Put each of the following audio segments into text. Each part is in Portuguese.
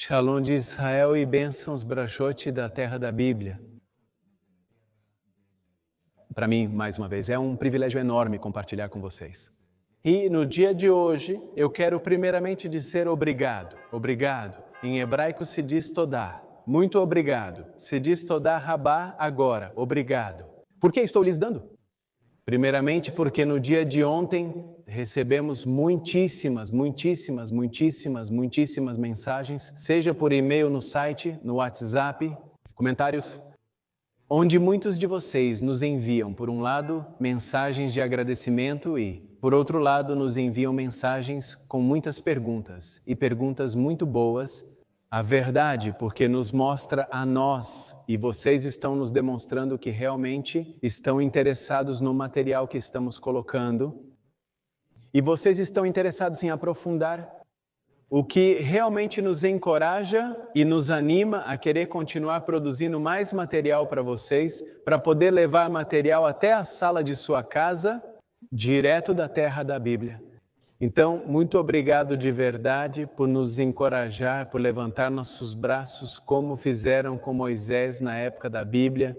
Shalom de Israel e bênçãos Brachot da terra da Bíblia. Para mim, mais uma vez, é um privilégio enorme compartilhar com vocês. E no dia de hoje, eu quero primeiramente dizer obrigado. Obrigado. Em hebraico se diz todá. Muito obrigado. Se diz todá rabá agora. Obrigado. Por que estou lhes dando? Primeiramente porque no dia de ontem recebemos muitíssimas mensagens, seja por e-mail no site, no WhatsApp, comentários, onde muitos de vocês nos enviam, por um lado, mensagens de agradecimento e, por outro lado, nos enviam mensagens com muitas perguntas, e perguntas muito boas. A verdade, porque nos mostra a nós, e vocês estão nos demonstrando que realmente estão interessados no material que estamos colocando, e vocês estão interessados em aprofundar, o que realmente nos encoraja e nos anima a querer continuar produzindo mais material para vocês, para poder levar material até a sala de sua casa, direto da terra da Bíblia. Então, muito obrigado de verdade por nos encorajar, por levantar nossos braços como fizeram com Moisés na época da Bíblia.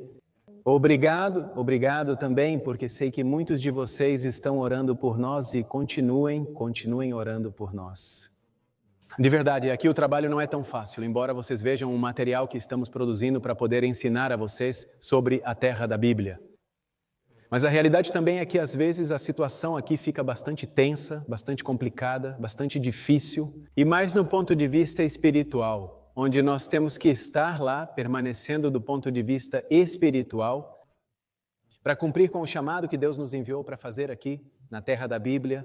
Obrigado também, porque sei que muitos de vocês estão orando por nós e continuem orando por nós. De verdade, aqui o trabalho não é tão fácil, embora vocês vejam o material que estamos produzindo para poder ensinar a vocês sobre a terra da Bíblia. Mas a realidade também é que às vezes a situação aqui fica bastante tensa, bastante complicada, bastante difícil, e mais no ponto de vista espiritual, onde nós temos que estar lá, permanecendo do ponto de vista espiritual, para cumprir com o chamado que Deus nos enviou para fazer aqui, na terra da Bíblia.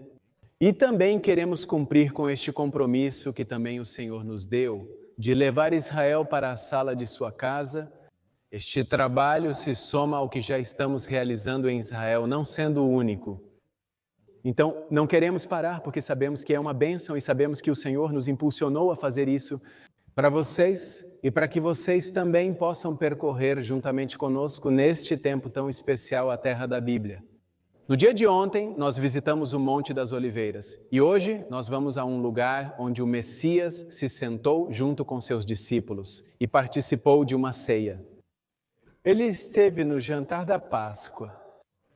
E também queremos cumprir com este compromisso que também o Senhor nos deu, de levar Israel para a sala de sua casa. Este trabalho se soma ao que já estamos realizando em Israel, não sendo o único. Então, não queremos parar, porque sabemos que é uma bênção e sabemos que o Senhor nos impulsionou a fazer isso para vocês e para que vocês também possam percorrer juntamente conosco neste tempo tão especial a terra da Bíblia. No dia de ontem, nós visitamos o Monte das Oliveiras e hoje nós vamos a um lugar onde o Messias se sentou junto com seus discípulos e participou de uma ceia. Ele esteve no jantar da Páscoa.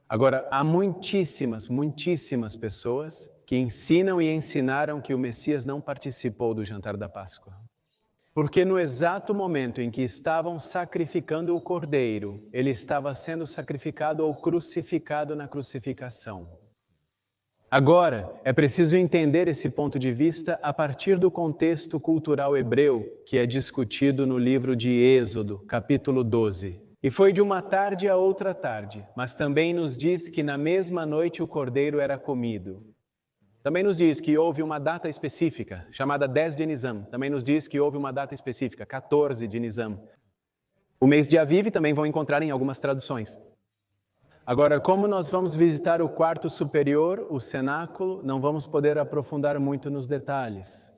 Agora, há muitíssimas pessoas que ensinam e ensinaram que o Messias não participou do jantar da Páscoa. Porque no exato momento em que estavam sacrificando o cordeiro, ele estava sendo sacrificado ou crucificado na crucificação. Agora, é preciso entender esse ponto de vista a partir do contexto cultural hebreu que é discutido no livro de Êxodo, capítulo 12. E foi de uma tarde a outra tarde, mas também nos diz que na mesma noite o cordeiro era comido. Também nos diz que houve uma data específica, chamada 10 de Nisan. Também nos diz que houve uma data específica, 14 de Nisan. O mês de Aviv também vão encontrar em algumas traduções. Agora, como nós vamos visitar o quarto superior, o cenáculo, não vamos poder aprofundar muito nos detalhes.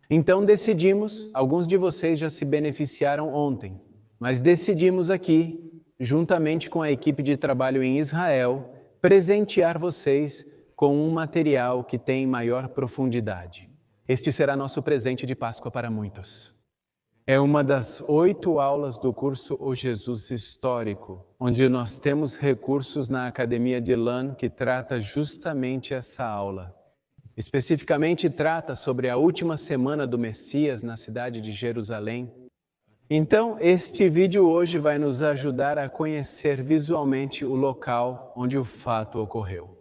Então decidimos, alguns de vocês já se beneficiaram ontem, mas decidimos aqui, juntamente com a equipe de trabalho em Israel, presentear vocês com um material que tem maior profundidade. Este será nosso presente de Páscoa para muitos. É uma das 8 aulas do curso O Jesus Histórico, onde nós temos recursos na Academia de Lan que trata justamente essa aula. Especificamente trata sobre a última semana do Messias na cidade de Jerusalém. Então, este vídeo hoje vai nos ajudar a conhecer visualmente o local onde o fato ocorreu.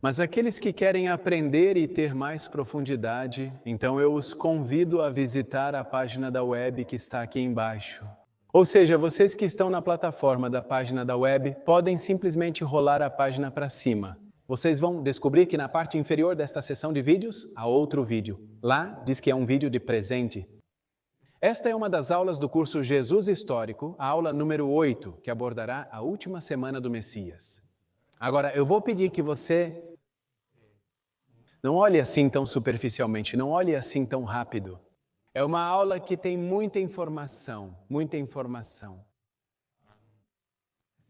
Mas aqueles que querem aprender e ter mais profundidade, então eu os convido a visitar a página da web que está aqui embaixo. Ou seja, vocês que estão na plataforma da página da web, podem simplesmente rolar a página para cima. Vocês vão descobrir que na parte inferior desta seção de vídeos, há outro vídeo. Lá diz que é um vídeo de presente. Esta é uma das aulas do curso Jesus Histórico, a aula número 8, que abordará a última semana do Messias. Agora, eu vou pedir que você não olhe assim tão superficialmente, não olhe assim tão rápido. É uma aula que tem muita informação.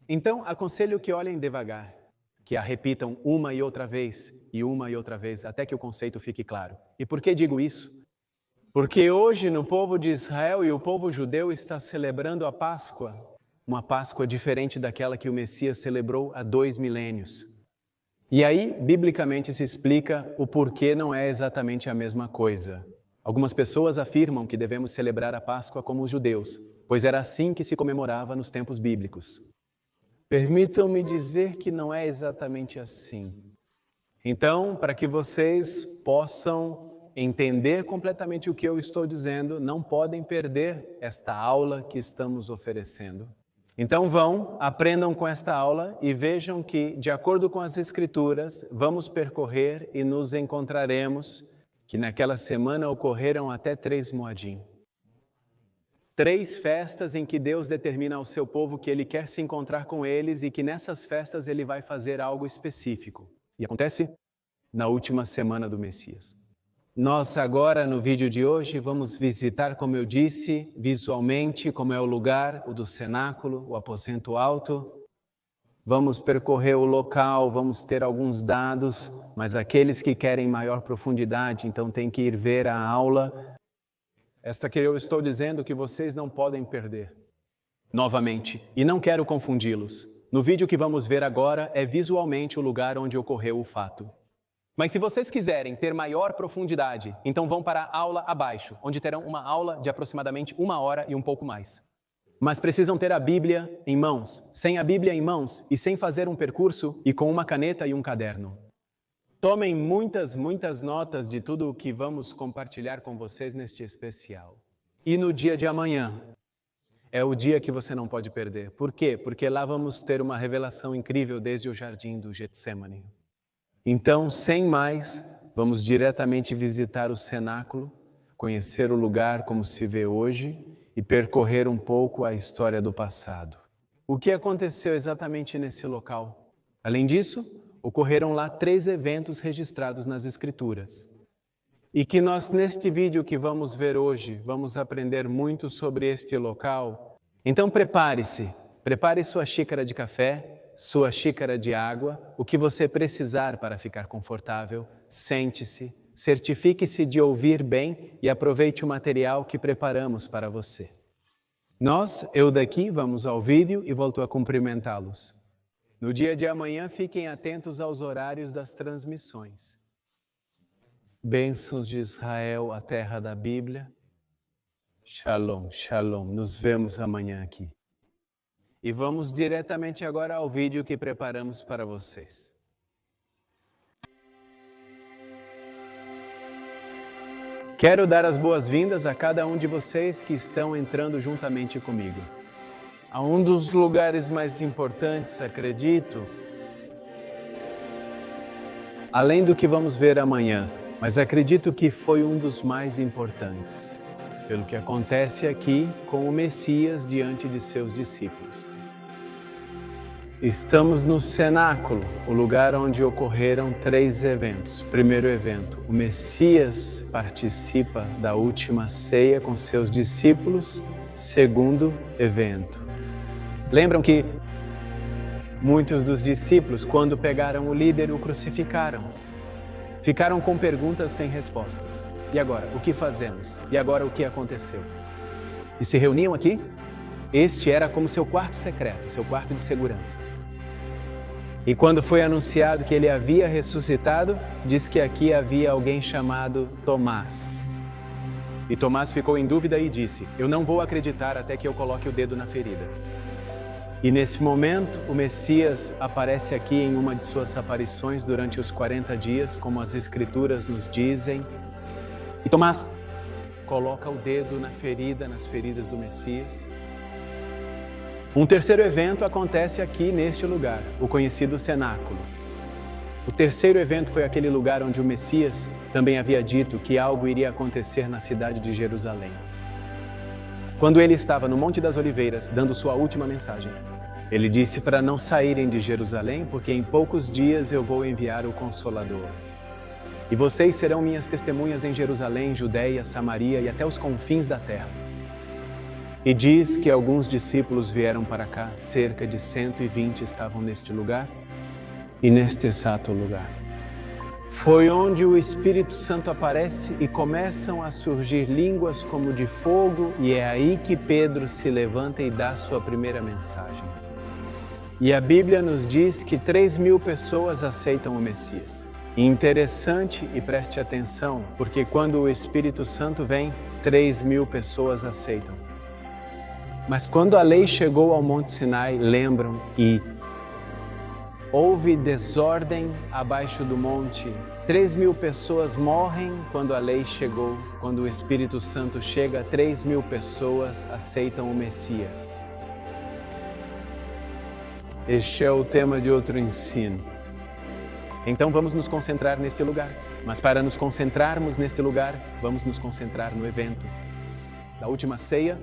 Então, aconselho que olhem devagar. que a repitam uma e outra vez, até que o conceito fique claro. E por que digo isso? Porque hoje no povo de Israel e o povo judeu está celebrando a Páscoa, uma Páscoa diferente daquela que o Messias celebrou há 2 milênios. E aí, biblicamente, se explica o porquê não é exatamente a mesma coisa. Algumas pessoas afirmam que devemos celebrar a Páscoa como os judeus, pois era assim que se comemorava nos tempos bíblicos. Permitam-me dizer que não é exatamente assim. Então, para que vocês possam entender completamente o que eu estou dizendo, não podem perder esta aula que estamos oferecendo. Então aprendam com esta aula e vejam que, de acordo com as Escrituras, vamos percorrer e nos encontraremos que naquela semana ocorreram até 3 Moadim. 3 festas em que Deus determina ao seu povo que Ele quer se encontrar com eles e que nessas festas Ele vai fazer algo específico. E acontece na última semana do Messias. Nós agora, no vídeo de hoje, vamos visitar, como eu disse, visualmente, como é o lugar, o do cenáculo, o aposento alto. Vamos percorrer o local, vamos ter alguns dados, mas aqueles que querem maior profundidade, então tem que ir ver a aula. Esta que eu estou dizendo que vocês não podem perder. Novamente, e não quero confundi-los. No vídeo que vamos ver agora é visualmente o lugar onde ocorreu o fato. Mas se vocês quiserem ter maior profundidade, então vão para a aula abaixo, onde terão uma aula de aproximadamente 1 hora e um pouco mais. Mas precisam ter a Bíblia em mãos. Sem a Bíblia em mãos e sem fazer um percurso e com uma caneta e um caderno. Tomem muitas notas de tudo o que vamos compartilhar com vocês neste especial. E no dia de amanhã, é o dia que você não pode perder. Por quê? Porque lá vamos ter uma revelação incrível desde o jardim do Getsemane. Então, sem mais, vamos diretamente visitar o cenáculo, conhecer o lugar como se vê hoje e percorrer um pouco a história do passado. O que aconteceu exatamente nesse local? Além disso, ocorreram lá 3 eventos registrados nas Escrituras. E que nós, neste vídeo que vamos ver hoje, vamos aprender muito sobre este local. Então prepare-se, prepare sua xícara de café, sua xícara de água, o que você precisar para ficar confortável, sente-se, certifique-se de ouvir bem e aproveite o material que preparamos para você. Eu daqui, vamos ao vídeo e volto a cumprimentá-los. No dia de amanhã, fiquem atentos aos horários das transmissões. Bênçãos de Israel, a terra da Bíblia. Shalom, shalom. Nos vemos amanhã aqui. E vamos diretamente agora ao vídeo que preparamos para vocês. Quero dar as boas-vindas a cada um de vocês que estão entrando juntamente comigo. A um dos lugares mais importantes, acredito, além do que vamos ver amanhã, mas acredito que foi um dos mais importantes, pelo que acontece aqui com o Messias diante de seus discípulos. Estamos no cenáculo, o lugar onde ocorreram 3 eventos. Primeiro evento, o Messias participa da última ceia com seus discípulos. Segundo evento. Lembram que muitos dos discípulos, quando pegaram o líder, o crucificaram. Ficaram com perguntas sem respostas. E agora, o que fazemos? E agora, o que aconteceu? E se reuniam aqui? Este era como seu quarto secreto, seu quarto de segurança. E quando foi anunciado que ele havia ressuscitado, diz que aqui havia alguém chamado Tomás. E Tomás ficou em dúvida e disse: eu não vou acreditar até que eu coloque o dedo na ferida. E nesse momento, o Messias aparece aqui em uma de suas aparições durante os 40 dias, como as Escrituras nos dizem. E Tomás coloca o dedo na ferida, nas feridas do Messias. Um terceiro evento acontece aqui neste lugar, o conhecido cenáculo. O terceiro evento foi aquele lugar onde o Messias também havia dito que algo iria acontecer na cidade de Jerusalém. Quando ele estava no Monte das Oliveiras, dando sua última mensagem, ele disse para não saírem de Jerusalém, porque em poucos dias eu vou enviar o Consolador. E vocês serão minhas testemunhas em Jerusalém, Judeia, Samaria e até os confins da terra. E diz que alguns discípulos vieram para cá, cerca de 120 estavam neste lugar. e neste exato lugar. Foi onde o Espírito Santo aparece e começam a surgir línguas como de fogo, e é aí que Pedro se levanta e dá sua primeira mensagem. E a Bíblia nos diz que 3.000 pessoas aceitam o Messias. E interessante, e preste atenção, porque quando o Espírito Santo vem, 3.000 pessoas aceitam. Mas quando a lei chegou ao Monte Sinai, lembram, e houve desordem abaixo do monte. 3.000 pessoas morrem quando a lei chegou. Quando o Espírito Santo chega, 3.000 pessoas aceitam o Messias. Este é o tema de outro ensino. Então vamos nos concentrar neste lugar. Mas para nos concentrarmos neste lugar, vamos nos concentrar no evento da última ceia.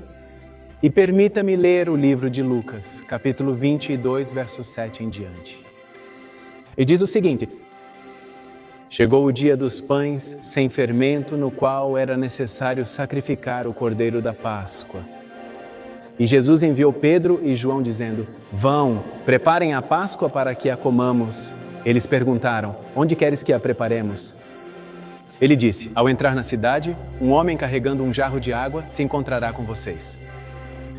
E permita-me ler o livro de Lucas, capítulo 22, verso 7 em diante. E diz o seguinte: chegou o dia dos pães sem fermento, no qual era necessário sacrificar o cordeiro da Páscoa. E Jesus enviou Pedro e João dizendo: vão, preparem a Páscoa para que a comamos. Eles perguntaram: onde queres que a preparemos? Ele disse: ao entrar na cidade, um homem carregando um jarro de água se encontrará com vocês.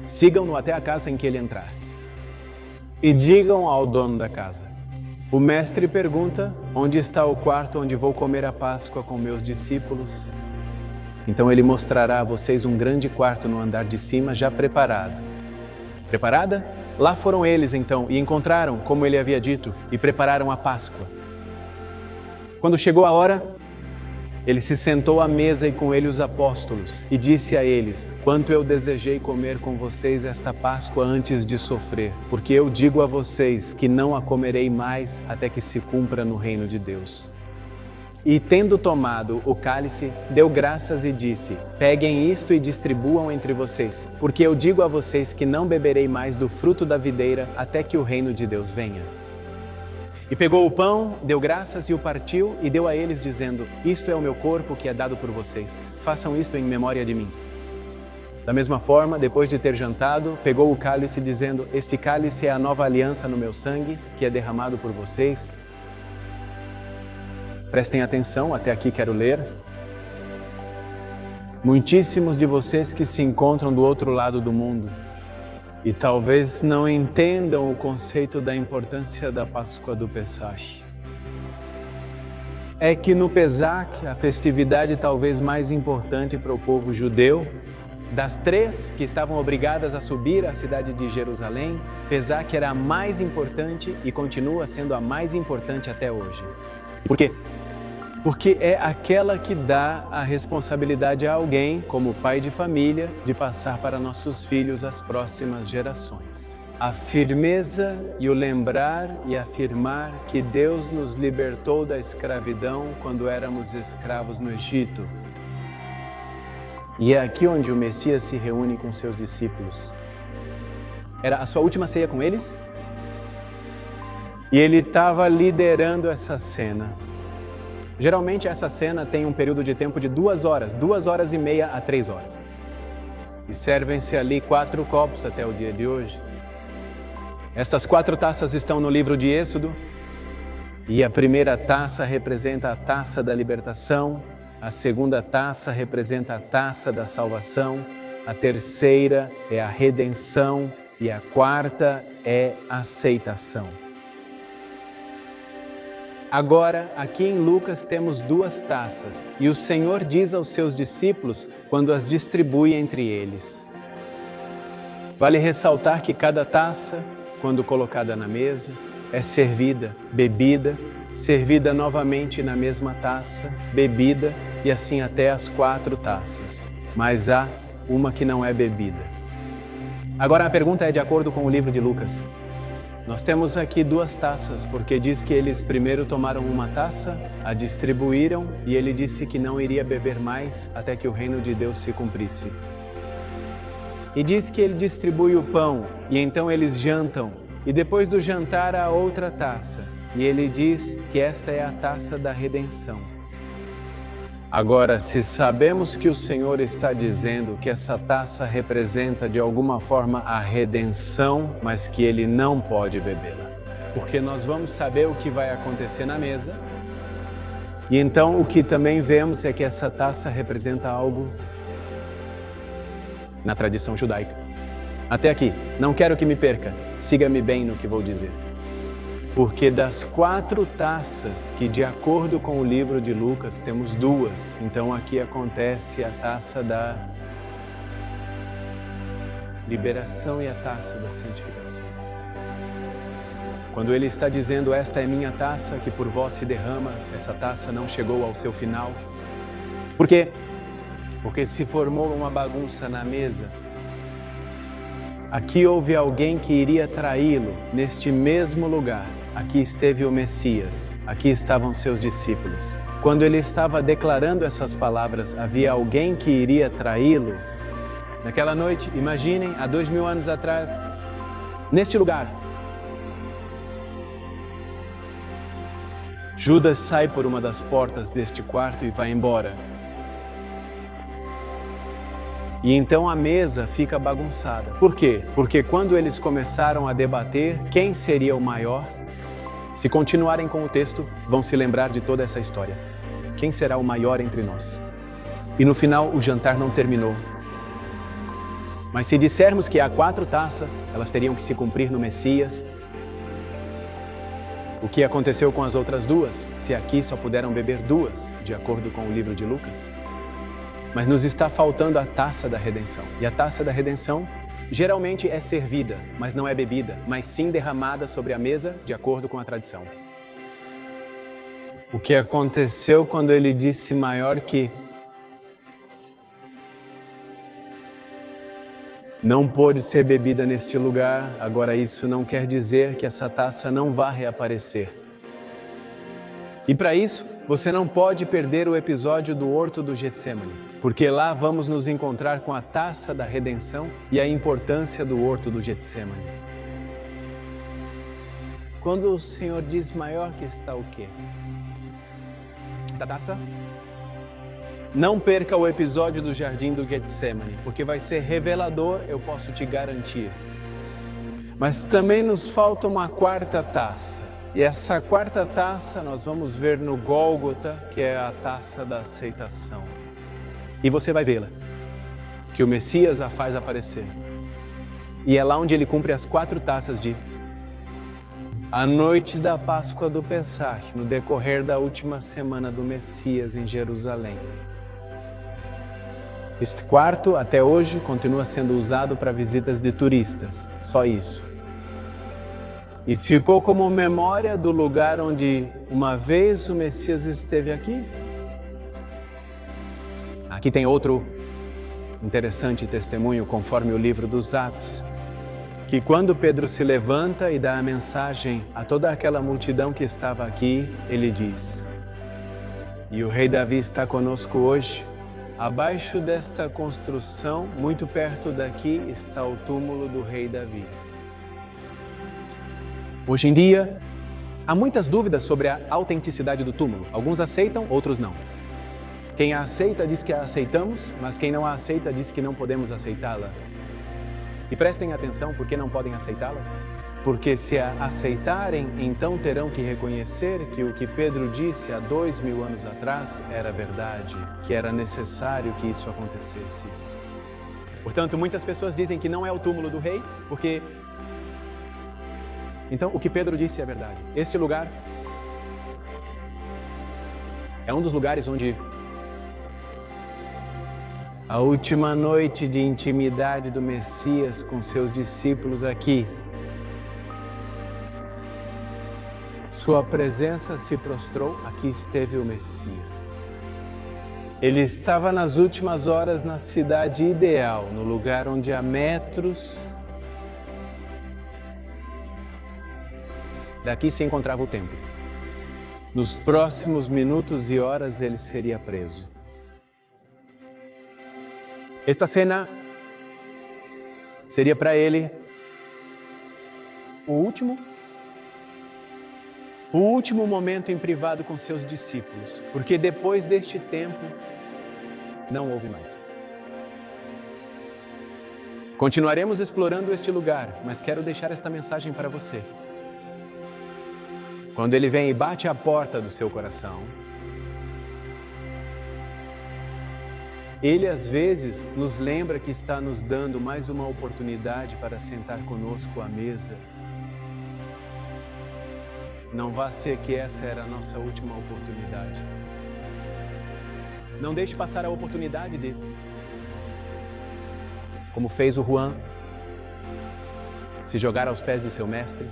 Sigam-no até a casa em que ele entrar. E digam ao dono da casa: o mestre pergunta, onde está o quarto onde vou comer a Páscoa com meus discípulos? Então ele mostrará a vocês um grande quarto no andar de cima já preparado. Preparada? Lá foram eles então e encontraram, como ele havia dito, e prepararam a Páscoa. Quando chegou a hora, ele se sentou à mesa e com ele os apóstolos e disse a eles: quanto eu desejei comer com vocês esta Páscoa antes de sofrer, porque eu digo a vocês que não a comerei mais até que se cumpra no reino de Deus. E tendo tomado o cálice, deu graças e disse: peguem isto e distribuam entre vocês, porque eu digo a vocês que não beberei mais do fruto da videira até que o reino de Deus venha. E pegou o pão, deu graças e o partiu e deu a eles dizendo: isto é o meu corpo que é dado por vocês. Façam isto em memória de mim. Da mesma forma, depois de ter jantado, pegou o cálice dizendo: este cálice é a nova aliança no meu sangue, que é derramado por vocês. Prestem atenção, até aqui quero ler. Muitíssimos de vocês que se encontram do outro lado do mundo e talvez não entendam o conceito da importância da Páscoa do Pesach. É que no Pesach, a festividade talvez mais importante para o povo judeu, das 3 que estavam obrigadas a subir à cidade de Jerusalém, Pesach era a mais importante e continua sendo a mais importante até hoje. Por quê? Porque é aquela que dá a responsabilidade a alguém, como pai de família, de passar para nossos filhos as próximas gerações. A firmeza e o lembrar e afirmar que Deus nos libertou da escravidão quando éramos escravos no Egito. E é aqui onde o Messias se reúne com seus discípulos. Era a sua última ceia com eles? E ele estava liderando essa cena. Geralmente essa cena tem um período de tempo de 2 horas, 2h30 a 3 horas. E servem-se ali 4 copos até o dia de hoje. Estas 4 taças estão no livro de Êxodo. E a primeira taça representa a taça da libertação, a segunda taça representa a taça da salvação, a terceira é a redenção e a quarta é a aceitação. Agora, aqui em Lucas temos 2 taças e o Senhor diz aos seus discípulos quando as distribui entre eles. Vale ressaltar que cada taça, quando colocada na mesa, é servida, bebida, servida novamente na mesma taça, bebida e assim até as 4 taças. Mas há uma que não é bebida. Agora a pergunta é de acordo com o livro de Lucas. Nós temos aqui 2 taças, porque diz que eles primeiro tomaram uma taça, a distribuíram e ele disse que não iria beber mais até que o reino de Deus se cumprisse. E diz que ele distribui o pão e então eles jantam e depois do jantar há outra taça e ele diz que esta é a taça da redenção. Agora, se sabemos que o Senhor está dizendo que essa taça representa de alguma forma a redenção, mas que ele não pode bebê-la. porque nós vamos saber o que vai acontecer na mesa. E então o que também vemos é que essa taça representa algo na tradição judaica. Até aqui, não quero que me perca, siga-me bem no que vou dizer. Porque das 4 taças que, de acordo com o livro de Lucas, temos 2. Então aqui acontece a taça da liberação e a taça da santificação. Quando ele está dizendo, esta é minha taça que por vós se derrama, essa taça não chegou ao seu final. Por quê? Porque se formou uma bagunça na mesa. Aqui houve alguém que iria traí-lo neste mesmo lugar. Aqui esteve o Messias, aqui estavam seus discípulos. Quando ele estava declarando essas palavras, havia alguém que iria traí-lo. Naquela noite, imaginem, há 2000 anos atrás, neste lugar, Judas sai por uma das portas deste quarto e vai embora. E então a mesa fica bagunçada. Por quê? Porque quando eles começaram a debater quem seria o maior, se continuarem com o texto, vão se lembrar de toda essa história. Quem será o maior entre nós? E no final, o jantar não terminou. Mas se dissermos que há 4 taças, elas teriam que se cumprir no Messias. O que aconteceu com as outras 2, se aqui só puderam beber 2, de acordo com o livro de Lucas? Mas nos está faltando a taça da redenção. E a taça da redenção geralmente é servida, mas não é bebida, mas sim derramada sobre a mesa, de acordo com a tradição. O que aconteceu quando ele disse maior que não pôde ser bebida neste lugar, agora isso não quer dizer que essa taça não vá reaparecer. E para isso, você não pode perder o episódio do Horto do Getsemane, porque lá vamos nos encontrar com a taça da redenção e a importância do Horto do Getsemane. Quando o Senhor diz maior que está o quê? Da taça? Não perca o episódio do Jardim do Getsemane, porque vai ser revelador, eu posso te garantir. Mas também nos falta uma 4ª taça. E essa 4ª taça nós vamos ver no Gólgota, que é a taça da aceitação. E você vai vê-la, que o Messias a faz aparecer. E é lá onde ele cumpre as 4 taças de a noite da Páscoa do Pessach, no decorrer da última semana do Messias em Jerusalém. Este quarto, até hoje, continua sendo usado para visitas de turistas, só isso. E ficou como memória do lugar onde uma vez o Messias esteve aqui. Aqui tem outro interessante testemunho, conforme o livro dos Atos, que quando Pedro se levanta e dá a mensagem a toda aquela multidão que estava aqui, ele diz: e o rei Davi está conosco hoje. Abaixo desta construção, muito perto daqui, está o túmulo do rei Davi. Hoje em dia, há muitas dúvidas sobre a autenticidade do túmulo. Alguns aceitam, outros não. Quem a aceita diz que a aceitamos, mas quem não a aceita diz que não podemos aceitá-la. E prestem atenção, por que não podem aceitá-la? Porque se a aceitarem, então terão que reconhecer que o que Pedro disse há 2000 anos atrás era verdade, que era necessário que isso acontecesse. Portanto, muitas pessoas dizem que não é o túmulo do rei, porque então, o que Pedro disse é verdade. Este lugar é um dos lugares onde a última noite de intimidade do Messias com seus discípulos aqui, sua presença se prostrou, aqui esteve o Messias. Ele estava nas últimas horas na cidade ideal, no lugar onde há metros daqui se encontrava o templo. Nos próximos minutos e horas ele seria preso. Esta cena seria para ele o último momento em privado com seus discípulos, porque depois deste tempo não houve mais. Continuaremos explorando este lugar, mas quero deixar esta mensagem para você. Quando Ele vem e bate à porta do seu coração, Ele às vezes nos lembra que está nos dando mais uma oportunidade para sentar conosco à mesa. Não vá ser que essa era a nossa última oportunidade. Não deixe passar a oportunidade dele. Como fez o Juan, se jogar aos pés de seu mestre.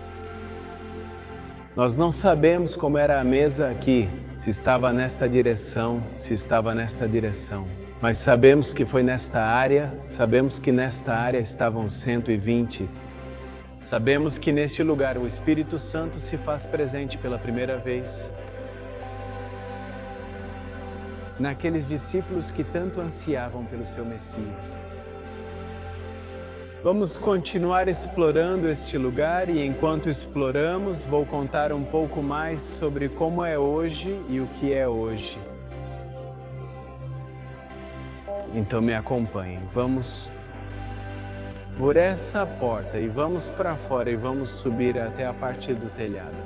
Nós não sabemos como era a mesa aqui, se estava nesta direção, se estava nesta direção. Mas sabemos que foi nesta área, sabemos que nesta área estavam 120. Sabemos que neste lugar o Espírito Santo se faz presente pela primeira vez. Naqueles discípulos que tanto ansiavam pelo seu Messias. Vamos continuar explorando este lugar e enquanto exploramos, vou contar um pouco mais sobre como é hoje e o que é hoje. Então me acompanhem, vamos por essa porta e vamos para fora e vamos subir até a parte do telhado.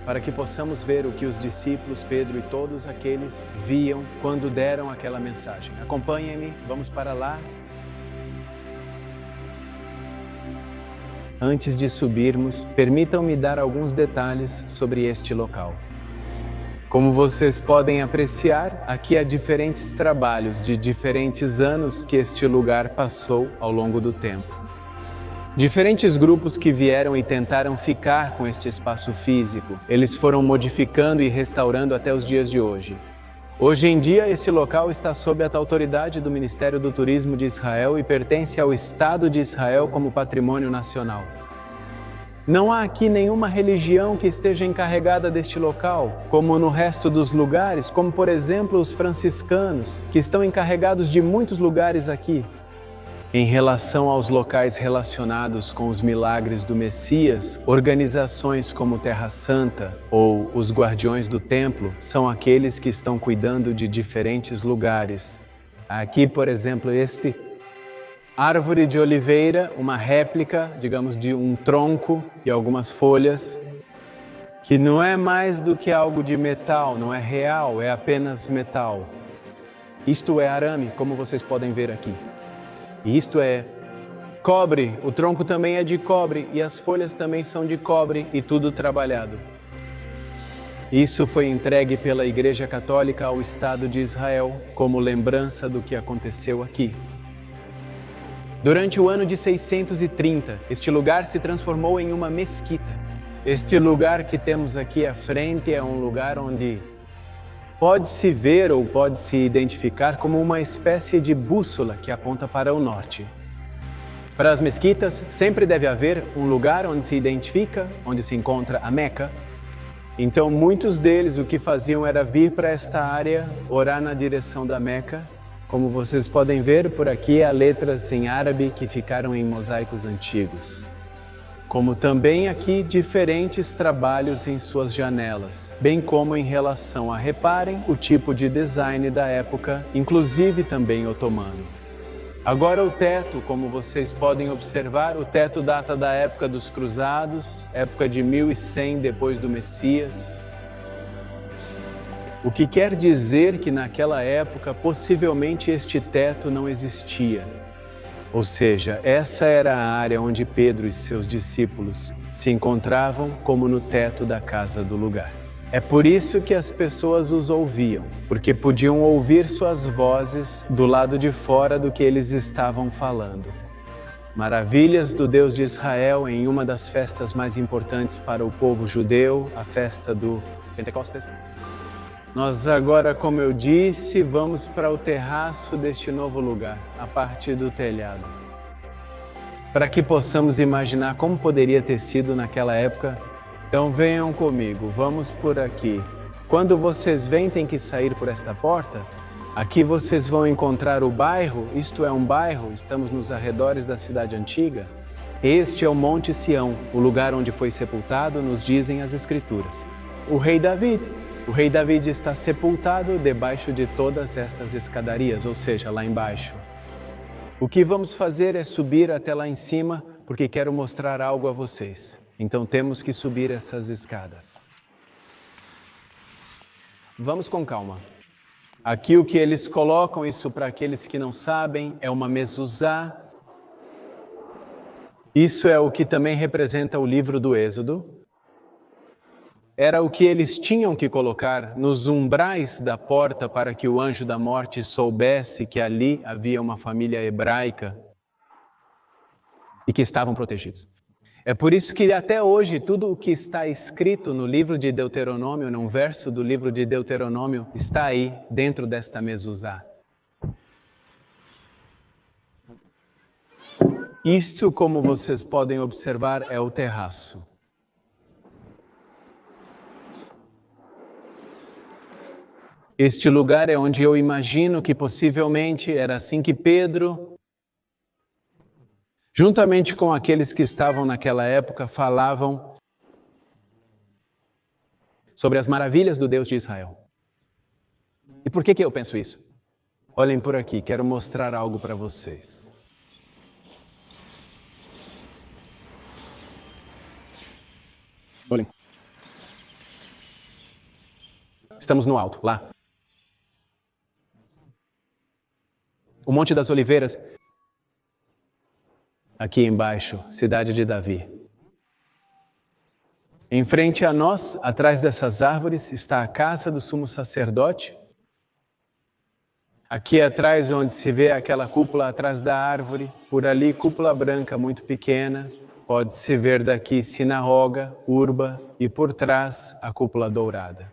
Para que possamos ver o que os discípulos, Pedro e todos aqueles viam quando deram aquela mensagem. Acompanhem-me, vamos para lá. Antes de subirmos, permitam-me dar alguns detalhes sobre este local. Como vocês podem apreciar, aqui há diferentes trabalhos de diferentes anos que este lugar passou ao longo do tempo. Diferentes grupos que vieram e tentaram ficar com este espaço físico, eles foram modificando e restaurando até os dias de hoje. Hoje em dia, esse local está sob a autoridade do Ministério do Turismo de Israel e pertence ao Estado de Israel como patrimônio nacional. Não há aqui nenhuma religião que esteja encarregada deste local, como no resto dos lugares, como por exemplo os franciscanos, que estão encarregados de muitos lugares aqui. Em relação aos locais relacionados com os milagres do Messias, organizações como Terra Santa ou os Guardiões do Templo são aqueles que estão cuidando de diferentes lugares. Aqui, por exemplo, este árvore de oliveira, uma réplica, digamos, de um tronco e algumas folhas, que não é mais do que algo de metal, não é real, é apenas metal. Isto é arame, como vocês podem ver aqui. E isto é cobre, o tronco também é de cobre e as folhas também são de cobre e tudo trabalhado. Isso foi entregue pela Igreja Católica ao Estado de Israel como lembrança do que aconteceu aqui. Durante o ano de 630, este lugar se transformou em uma mesquita. Este lugar que temos aqui à frente é um lugar onde pode-se ver ou pode-se identificar como uma espécie de bússola que aponta para o norte. Para as mesquitas, sempre deve haver um lugar onde se identifica, onde se encontra a Meca. Então, muitos deles o que faziam era vir para esta área, orar na direção da Meca. Como vocês podem ver, por aqui há letras em árabe que ficaram em mosaicos antigos. Como também aqui diferentes trabalhos em suas janelas, bem como em relação a, reparem, o tipo de design da época, inclusive também otomano. Agora o teto, como vocês podem observar, o teto data da época dos cruzados, época de 1100 depois do Messias. O que quer dizer que naquela época possivelmente este teto não existia. Ou seja, essa era a área onde Pedro e seus discípulos se encontravam como no teto da casa do lugar. É por isso que as pessoas os ouviam, porque podiam ouvir suas vozes do lado de fora do que eles estavam falando. Maravilhas do Deus de Israel em uma das festas mais importantes para o povo judeu, a festa do Pentecostes. Nós agora, como eu disse, vamos para o terraço deste novo lugar, a partir do telhado. Para que possamos imaginar como poderia ter sido naquela época, então venham comigo, vamos por aqui. Quando vocês vêm, tem que sair por esta porta. Aqui vocês vão encontrar o bairro, isto é um bairro, estamos nos arredores da cidade antiga. Este é o Monte Sião, o lugar onde foi sepultado, nos dizem as Escrituras. O rei David. O rei David está sepultado debaixo de todas estas escadarias, ou seja, lá embaixo. O que vamos fazer é subir até lá em cima, porque quero mostrar algo a vocês. Então temos que subir essas escadas. Vamos com calma. Aqui o que eles colocam, isso para aqueles que não sabem, é uma mezuzá. Isso é o que também representa o livro do Êxodo. Era o que eles tinham que colocar nos umbrais da porta para que o anjo da morte soubesse que ali havia uma família hebraica e que estavam protegidos. É por isso que até hoje tudo o que está escrito no livro de Deuteronômio, num verso do livro de Deuteronômio, está aí dentro desta mezuzá. Isto, como vocês podem observar, é o terraço. Este lugar é onde eu imagino que possivelmente era assim que Pedro, juntamente com aqueles que estavam naquela época, falavam sobre as maravilhas do Deus de Israel. E por que eu penso isso? Olhem por aqui, quero mostrar algo para vocês. Olhem. Estamos no alto, lá. O Monte das Oliveiras, aqui embaixo, cidade de Davi. Em frente a nós, atrás dessas árvores, está a casa do sumo sacerdote. Aqui atrás, onde se vê aquela cúpula atrás da árvore, por ali, cúpula branca muito pequena. Pode-se ver daqui sinagoga, urba e por trás a cúpula dourada.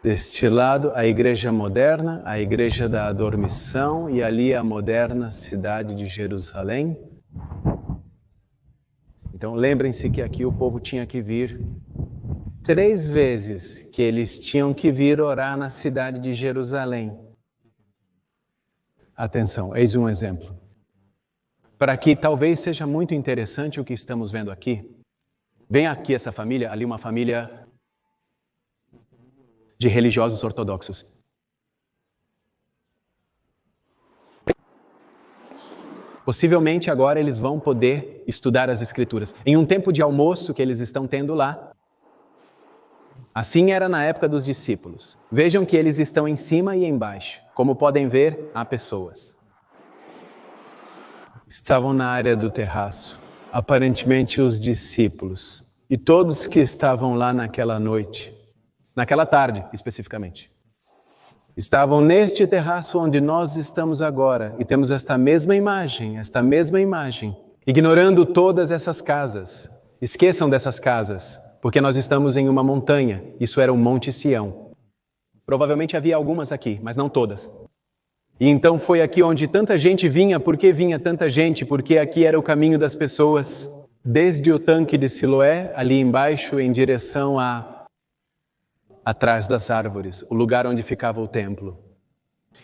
Deste lado, a igreja moderna, a igreja da Dormição e ali a moderna cidade de Jerusalém. Então lembrem-se que aqui o povo tinha que vir 3 vezes que eles tinham que vir orar na cidade de Jerusalém. Atenção, eis um exemplo. Para que talvez seja muito interessante o que estamos vendo aqui. Vem aqui essa família, ali uma família de religiosos ortodoxos. Possivelmente agora eles vão poder estudar as Escrituras. Em um tempo de almoço que eles estão tendo lá. Assim era na época dos discípulos. Vejam que eles estão em cima e embaixo. Como podem ver, há pessoas. Estavam na área do terraço, aparentemente os discípulos. E todos que estavam lá naquela noite, naquela tarde especificamente, estavam neste terraço onde nós estamos agora e temos esta mesma imagem, ignorando todas essas casas. Esqueçam dessas casas, porque nós estamos em uma montanha, isso era o Monte Sião. Provavelmente havia algumas aqui, mas não todas. E então foi aqui onde tanta gente vinha. Por que vinha tanta gente? Porque aqui era o caminho das pessoas, desde o tanque de Siloé, ali embaixo, em direção atrás das árvores, o lugar onde ficava o templo.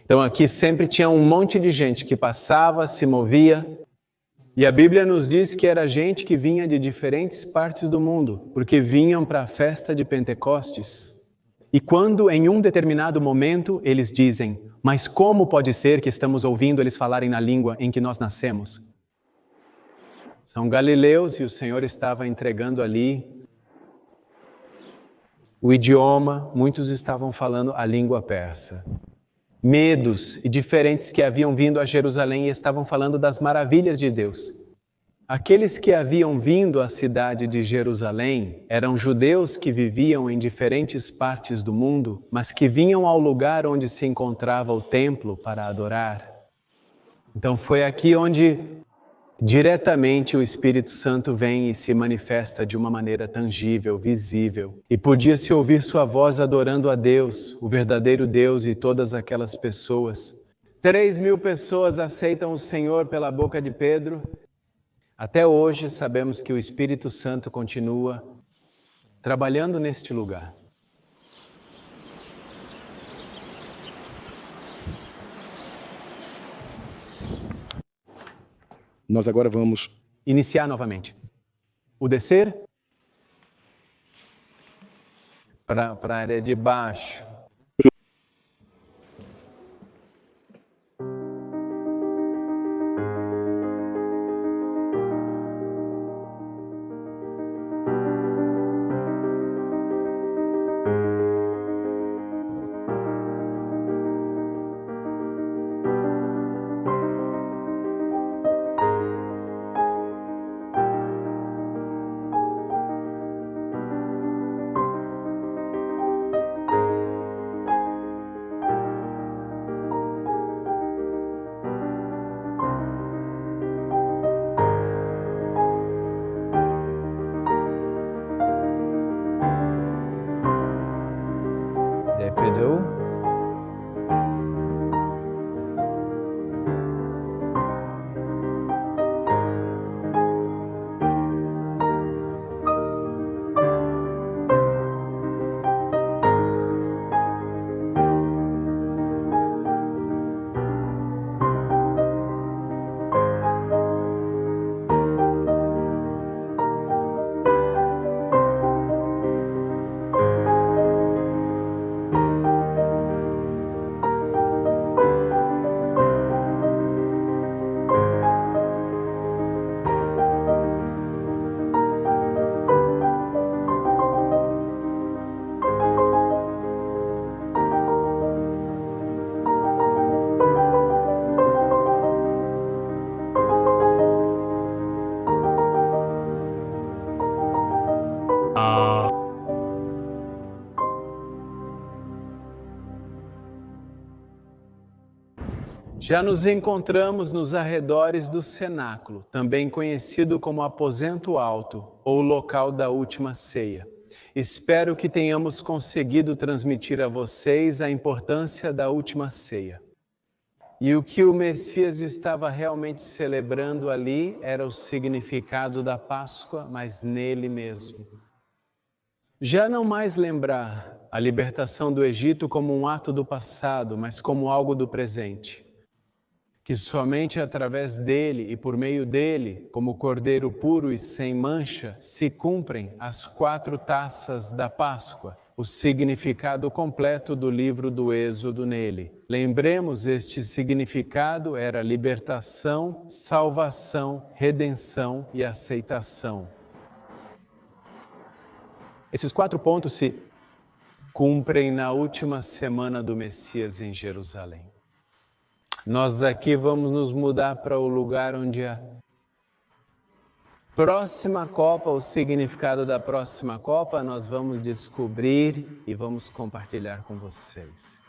Então aqui sempre tinha um monte de gente que passava, se movia, e a Bíblia nos diz que era gente que vinha de diferentes partes do mundo, porque vinham para a festa de Pentecostes. E quando em um determinado momento eles dizem, mas como pode ser que estamos ouvindo eles falarem na língua em que nós nascemos? São galileus e o Senhor estava entregando ali o idioma, muitos estavam falando a língua persa. Medos e diferentes que haviam vindo a Jerusalém e estavam falando das maravilhas de Deus. Aqueles que haviam vindo à cidade de Jerusalém eram judeus que viviam em diferentes partes do mundo, mas que vinham ao lugar onde se encontrava o templo para adorar. Então foi aqui onde diretamente o Espírito Santo vem e se manifesta de uma maneira tangível, visível. E podia-se ouvir sua voz adorando a Deus, o verdadeiro Deus e todas aquelas pessoas. 3.000 pessoas aceitam o Senhor pela boca de Pedro. Até hoje sabemos que o Espírito Santo continua trabalhando neste lugar. Nós agora vamos iniciar novamente. O descer para a área de baixo. Já nos encontramos nos arredores do cenáculo, também conhecido como aposento alto ou local da última ceia. Espero que tenhamos conseguido transmitir a vocês a importância da última ceia. E o que o Messias estava realmente celebrando ali era o significado da Páscoa, mas nele mesmo. Já não mais lembrar a libertação do Egito como um ato do passado, mas como algo do presente. Que somente através dele e por meio dele, como cordeiro puro e sem mancha, se cumprem as 4 taças da Páscoa, o significado completo do livro do Êxodo nele. Lembremos, este significado era libertação, salvação, redenção e aceitação. Esses 4 pontos se cumprem na última semana do Messias em Jerusalém. Nós daqui vamos nos mudar para o lugar onde a próxima Copa, o significado da próxima Copa, nós vamos descobrir e vamos compartilhar com vocês.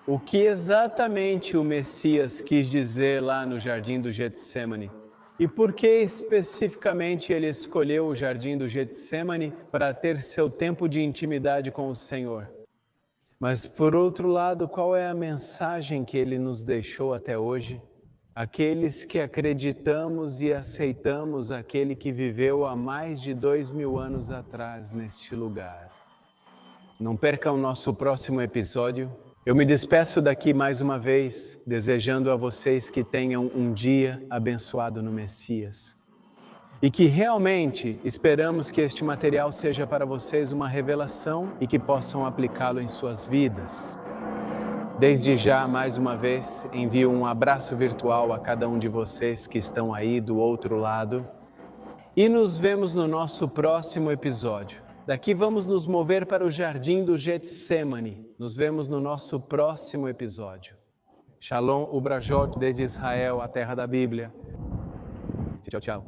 O que exatamente o Messias quis dizer lá no Jardim do Getsemane? E por que especificamente ele escolheu o Jardim do Getsemane para ter seu tempo de intimidade com o Senhor? Mas, por outro lado, qual é a mensagem que ele nos deixou até hoje? Aqueles que acreditamos e aceitamos aquele que viveu há mais de 2000 anos atrás neste lugar. Não perca o nosso próximo episódio. Eu me despeço daqui mais uma vez, desejando a vocês que tenham um dia abençoado no Messias. E que realmente esperamos que este material seja para vocês uma revelação e que possam aplicá-lo em suas vidas. Desde já, mais uma vez, envio um abraço virtual a cada um de vocês que estão aí do outro lado. E nos vemos no nosso próximo episódio. Daqui vamos nos mover para o Jardim do Getsemane. Nos vemos no nosso próximo episódio. Shalom Ubrajot desde Israel, a terra da Bíblia. Tchau, tchau.